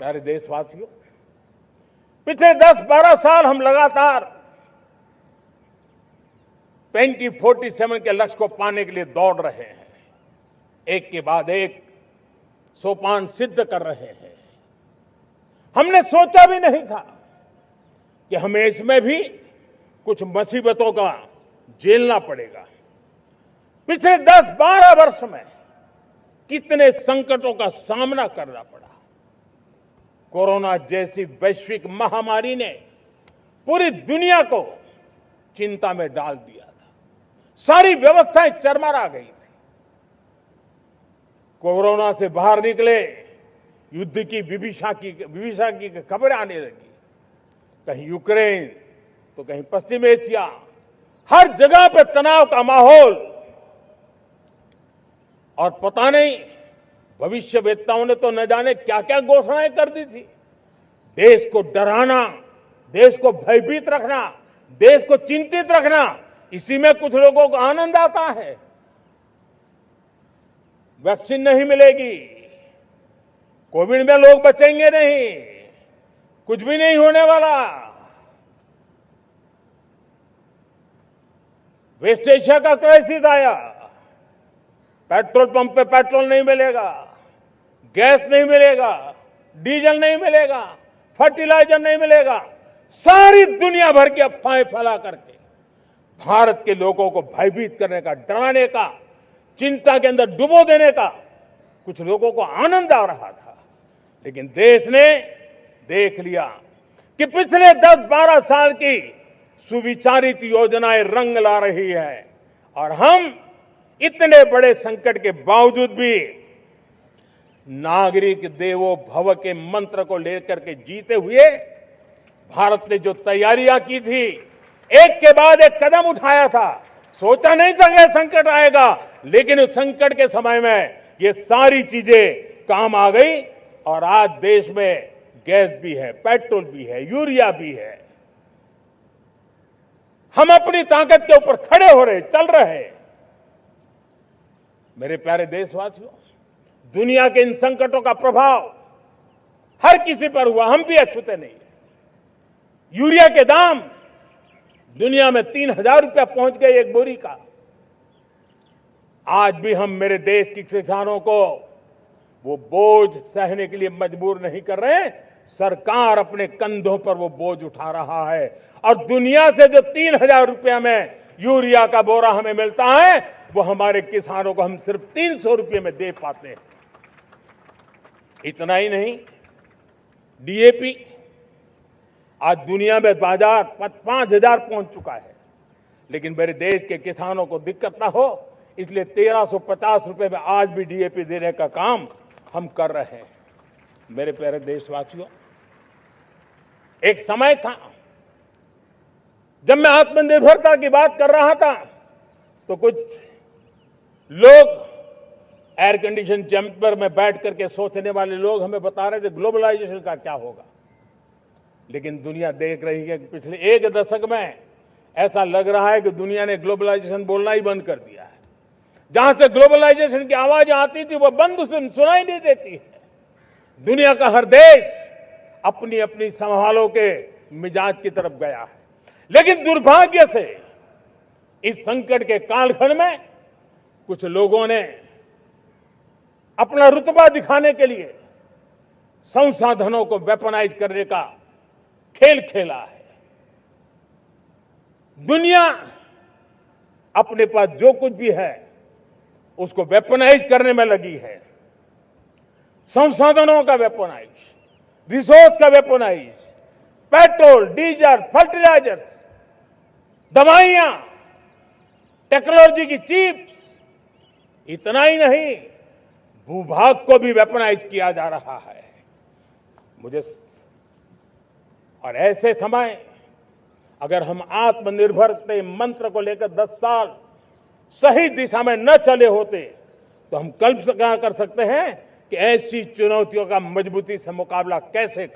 प्यारे देशवासियों, पिछले 10-12 साल हम लगातार 2047 के लक्ष्य को पाने के लिए दौड़ रहे हैं। एक के बाद एक सोपान सिद्ध कर रहे हैं। हमने सोचा भी नहीं था कि हमें इसमें भी कुछ मुसीबतों का झेलना पड़ेगा। पिछले 10-12 वर्ष में कितने संकटों का सामना करना पड़ा। कोरोना जैसी वैश्विक महामारी ने पूरी दुनिया को चिंता में डाल दिया था। सारी व्यवस्थाएं चरमरा गई थी। कोरोना से बाहर निकले, युद्ध की विभीषा की खबरें आने लगी। कहीं यूक्रेन तो कहीं पश्चिम एशिया, हर जगह पे तनाव का माहौल। और पता नहीं भविष्यवेत्ताओं ने तो न जाने क्या क्या घोषणाएं कर दी थी। देश को डराना, देश को भयभीत रखना, देश को चिंतित रखना, इसी में कुछ लोगों को आनंद आता है। वैक्सीन नहीं मिलेगी, कोविड में लोग बचेंगे नहीं, कुछ भी नहीं होने वाला। वेस्ट एशिया का क्राइसिस आया, पेट्रोल पंप पे पेट्रोल नहीं मिलेगा, गैस नहीं मिलेगा, डीजल नहीं मिलेगा, फर्टिलाइजर नहीं मिलेगा। सारी दुनिया भर की अफवाहें फैला करके भारत के लोगों को भयभीत करने का, डराने का, चिंता के अंदर डुबो देने का कुछ लोगों को आनंद आ रहा था। लेकिन देश ने देख लिया कि पिछले 10-12 साल की सुविचारित योजनाएं रंग ला रही है और हम इतने बड़े संकट के बावजूद भी नागरिक देवो भव के मंत्र को लेकर के जीते हुए भारत ने जो तैयारियां की थी, एक के बाद एक कदम उठाया था। सोचा नहीं था कि संकट आएगा, लेकिन उस संकट के समय में ये सारी चीजें काम आ गई और आज देश में गैस भी है, पेट्रोल भी है, यूरिया भी है। हम अपनी ताकत के ऊपर खड़े हो रहे, चल रहे। मेरे प्यारे देशवासियों, दुनिया के इन संकटों का प्रभाव हर किसी पर हुआ, हम भी अछूते नहीं है। यूरिया के दाम दुनिया में 3,000 रुपया पहुंच गए एक बोरी का। आज भी हम मेरे देश के किसानों को वो बोझ सहने के लिए मजबूर नहीं कर रहे। सरकार अपने कंधों पर वो बोझ उठा रहा है और दुनिया से जो 3,000 रुपया में यूरिया का बोरा हमें मिलता है, वो हमारे किसानों को हम सिर्फ 300 रुपये में दे पाते हैं। इतना ही नहीं, डीएपी आज दुनिया में बाजार 5,000 पहुंच चुका है। लेकिन मेरे देश के किसानों को दिक्कत ना हो, इसलिए 1,350 रुपये में आज भी डीएपी देने का काम हम कर रहे हैं। मेरे प्यारे देशवासियों, एक समय था जब मैं आत्मनिर्भरता की बात कर रहा था तो कुछ लोग एयर कंडीशन चैम्बर में बैठ करके सोचने वाले लोग हमें बता रहे थे ग्लोबलाइजेशन का क्या होगा। लेकिन दुनिया देख रही है कि पिछले एक दशक में ऐसा लग रहा है कि दुनिया ने ग्लोबलाइजेशन बोलना ही बंद कर दिया है। जहां से ग्लोबलाइजेशन की आवाज आती थी वो बंद सुनाई नहीं देती है। दुनिया का हर देश अपनी अपनी संभालों के मिजाज की तरफ गया है। लेकिन दुर्भाग्य से इस संकट के कालखंड में कुछ लोगों ने अपना रुतबा दिखाने के लिए संसाधनों को वेपनाइज करने का खेल खेला है। दुनिया अपने पास जो कुछ भी है उसको वेपनाइज करने में लगी है। संसाधनों का वेपनाइज, रिसोर्स का वेपनाइज, पेट्रोल, डीजल, फर्टिलाइजर, दवाइयां, टेक्नोलॉजी की चिप्स। इतना ही नहीं, भूभाग को भी वेपनाइज किया जा रहा है। और ऐसे समय अगर हम आत्मनिर्भरता मंत्र को लेकर 10 साल सही दिशा में न चले होते तो हम कल्पना कर सकते हैं कि ऐसी चुनौतियों का मजबूती से मुकाबला कैसे